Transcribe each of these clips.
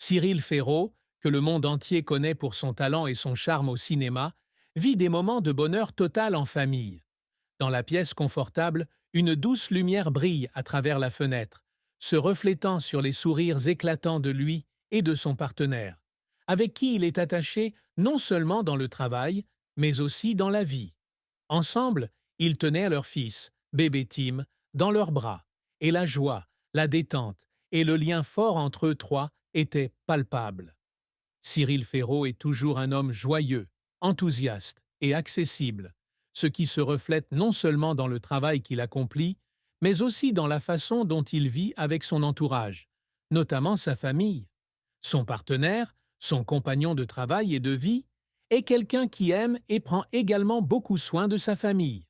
Cyril Ferraud, que le monde entier connaît pour son talent et son charme au cinéma, vit des moments de bonheur total en famille. Dans la pièce confortable, une douce lumière brille à travers la fenêtre, se reflétant sur les sourires éclatants de lui et de son partenaire, avec qui il est attaché non seulement dans le travail, mais aussi dans la vie. Ensemble, ils tenaient leur fils, bébé Tim, dans leurs bras, et la joie, la détente et le lien fort entre eux trois étaient palpables. Cyril Ferraud est toujours un homme joyeux, enthousiaste et accessible, ce qui se reflète non seulement dans le travail qu'il accomplit, mais aussi dans la façon dont il vit avec son entourage, notamment sa famille. Son partenaire, son compagnon de travail et de vie, est quelqu'un qui aime et prend également beaucoup soin de sa famille.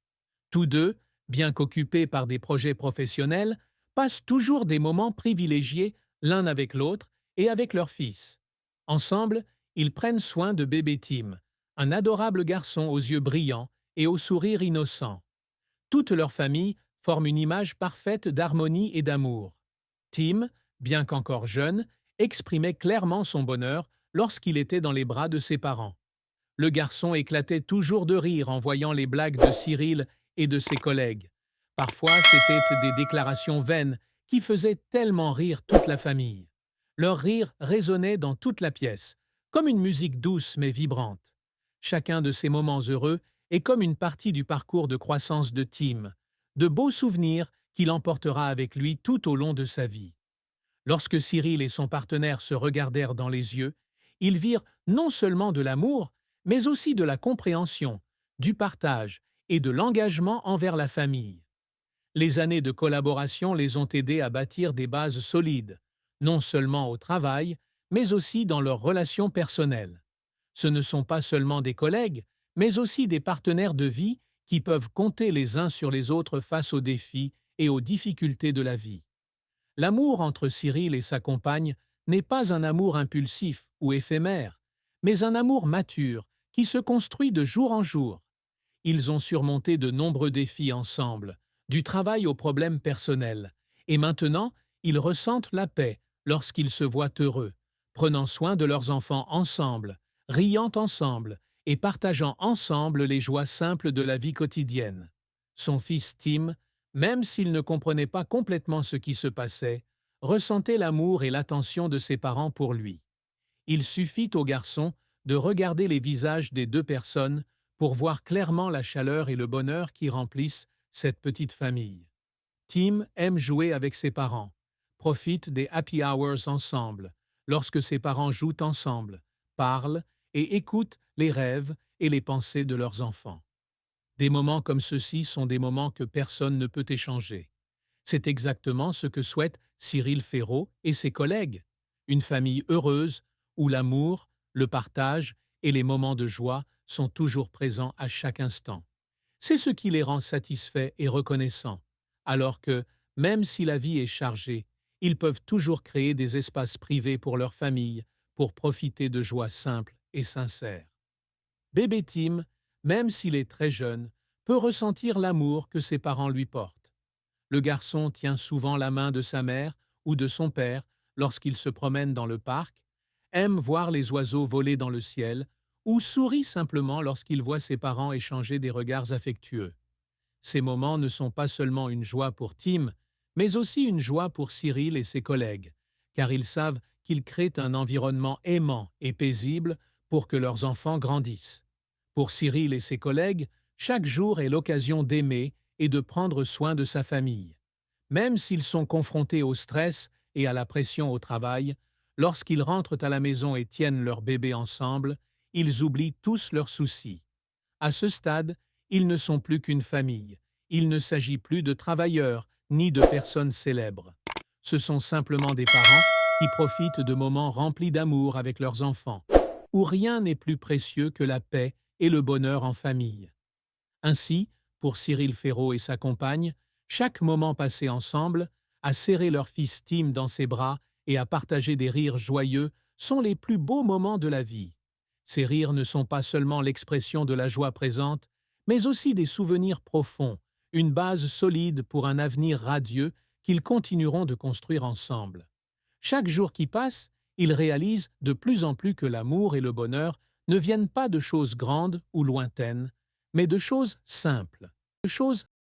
Tous deux, bien qu'occupés par des projets professionnels, passent toujours des moments privilégiés l'un avec l'autre et avec leur fils. Ensemble, ils prennent soin de bébé Tim, un adorable garçon aux yeux brillants et au sourire innocent. Toute leur famille forme une image parfaite d'harmonie et d'amour. Tim, bien qu'encore jeune, exprimait clairement son bonheur lorsqu'il était dans les bras de ses parents. Le garçon éclatait toujours de rire en voyant les blagues de Cyril et de ses collègues. Parfois, c'étaient des déclarations vaines qui faisaient tellement rire toute la famille. Leur rire résonnait dans toute la pièce, comme une musique douce mais vibrante. Chacun de ces moments heureux est comme une partie du parcours de croissance de Tim, de beaux souvenirs qu'il emportera avec lui tout au long de sa vie. Lorsque Cyril et son partenaire se regardèrent dans les yeux, ils virent non seulement de l'amour, mais aussi de la compréhension, du partage et de l'engagement envers la famille. Les années de collaboration les ont aidés à bâtir des bases solides, non seulement au travail, mais aussi dans leurs relations personnelles. Ce ne sont pas seulement des collègues, mais aussi des partenaires de vie qui peuvent compter les uns sur les autres face aux défis et aux difficultés de la vie. L'amour entre Cyril et sa compagne n'est pas un amour impulsif ou éphémère, mais un amour mature qui se construit de jour en jour. Ils ont surmonté de nombreux défis ensemble, du travail aux problèmes personnels, et maintenant, ils ressentent la paix lorsqu'ils se voient heureux, prenant soin de leurs enfants ensemble, riant ensemble et partageant ensemble les joies simples de la vie quotidienne. Son fils Tim, même s'il ne comprenait pas complètement ce qui se passait, ressentait l'amour et l'attention de ses parents pour lui. Il suffit au garçon de regarder les visages des deux personnes pour voir clairement la chaleur et le bonheur qui remplissent cette petite famille. Tim aime jouer avec ses parents, profite des happy hours ensemble, lorsque ses parents jouent ensemble, parlent et écoutent les rêves et les pensées de leurs enfants. Des moments comme ceux-ci sont des moments que personne ne peut échanger. C'est exactement ce que souhaitent Cyril Ferraud et ses collègues. Une famille heureuse où l'amour, le partage et les moments de joie sont toujours présents à chaque instant. C'est ce qui les rend satisfaits et reconnaissants, alors que, même si la vie est chargée, ils peuvent toujours créer des espaces privés pour leur famille, pour profiter de joies simples et sincères. Bébé Tim, même s'il est très jeune, peut ressentir l'amour que ses parents lui portent. Le garçon tient souvent la main de sa mère ou de son père lorsqu'il se promène dans le parc, aime voir les oiseaux voler dans le ciel ou sourit simplement lorsqu'il voit ses parents échanger des regards affectueux. Ces moments ne sont pas seulement une joie pour Tim, mais aussi une joie pour Cyril et ses collègues, car ils savent qu'ils créent un environnement aimant et paisible pour que leurs enfants grandissent. Pour Cyril et ses collègues, chaque jour est l'occasion d'aimer et de prendre soin de sa famille. Même s'ils sont confrontés au stress et à la pression au travail, lorsqu'ils rentrent à la maison et tiennent leur bébé ensemble, ils oublient tous leurs soucis. À ce stade, ils ne sont plus qu'une famille. Il ne s'agit plus de travailleurs ni de personnes célèbres. Ce sont simplement des parents qui profitent de moments remplis d'amour avec leurs enfants, où rien n'est plus précieux que la paix et le bonheur en famille. Ainsi, pour Cyril Ferraud et sa compagne, chaque moment passé ensemble, à serrer leur fils Tim dans ses bras et à partager des rires joyeux sont les plus beaux moments de la vie. Ces rires ne sont pas seulement l'expression de la joie présente, mais aussi des souvenirs profonds, une base solide pour un avenir radieux qu'ils continueront de construire ensemble. Chaque jour qui passe, il réalise de plus en plus que l'amour et le bonheur ne viennent pas de choses grandes ou lointaines, mais de choses simples, de choses